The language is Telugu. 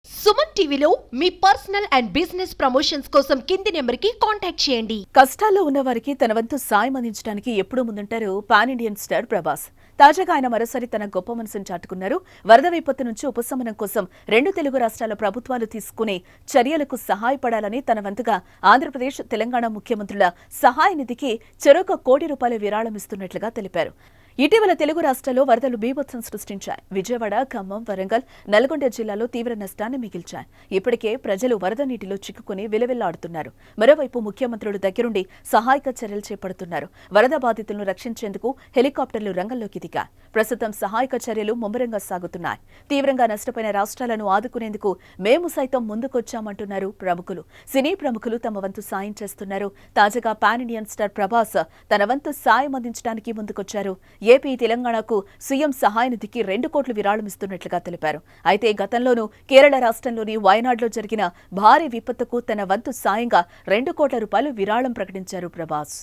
సుమన్ టీవీలో మీ పర్సనల్ అండ్ బిజినెస్ ప్రమోషన్స్ కోసం కింది నెంబర్కి కాంటాక్ట్ చేయండి. కష్టాల్లో ఉన్న వారికి తన వంతు సాయం అందించడానికి ఎప్పుడూ ముందుంటారు పాన్ ఇండియన్ స్టార్ ప్రభాస్. తాజాగా ఆయన మరోసారి తన గొప్ప మనసును చాటుకున్నారు. వరద విపత్తు నుంచి ఉపశమనం కోసం 2 తెలుగు రాష్ట్రాల ప్రభుత్వాలు తీసుకునే చర్యలకు సహాయపడాలని తన వంతుగా ఆంధ్రప్రదేశ్, తెలంగాణ ముఖ్యమంత్రుల సహాయ నిధికి చెరొక ₹1 కోటి విరాళం ఇస్తున్నట్లుగా తెలిపారు. ఇటీవల తెలుగు రాష్ట్రాల్లో వరదలు బీభత్సం సృష్టించాయి. విజయవాడ, ఖమ్మం, వరంగల్, నల్గొండ జిల్లాలో తీవ్ర నష్టాన్ని మిగిల్చాయి. ఇప్పటికే ప్రజలు వరద నీటిలో చిక్కుకుని విలవిల్లాడుతున్నారు. మరోవైపు ముఖ్యమంత్రులు దగ్గరుండి సహాయక చర్యలు చేపడుతున్నారు. వరద బాధితులను రక్షించేందుకు హెలికాప్టర్లు రంగంలోకి దిగాయి. ప్రస్తుతం సహాయక చర్యలు ముమ్మరంగా సాగుతున్నాయి. తీవ్రంగా నష్టపోయిన రాష్ట్రాలను ఆదుకునేందుకు మేము సైతం ముందుకొచ్చామంటున్నారు ప్రముఖులు. సినీ ప్రముఖులు తమ వంతు సాయం చేస్తున్నారు. తాజాగా పాన్ ఇండియన్ స్టార్ ప్రభాస్ తన వంతు సాయం అందించడానికి ముందుకొచ్చారు. ఏపీ, తెలంగాణకు సీఎం సహాయ నిధికి 2 కోట్ల విరాళం ఇస్తున్నట్లుగా తెలిపారు. అయితే గతంలోనూ కేరళ రాష్ట్రంలోని వయనాడ్లో జరిగిన భారీ విపత్తుకు తన వంతు సాయంగా ₹2 కోట్ల విరాళం ప్రకటించారు ప్రభాస్.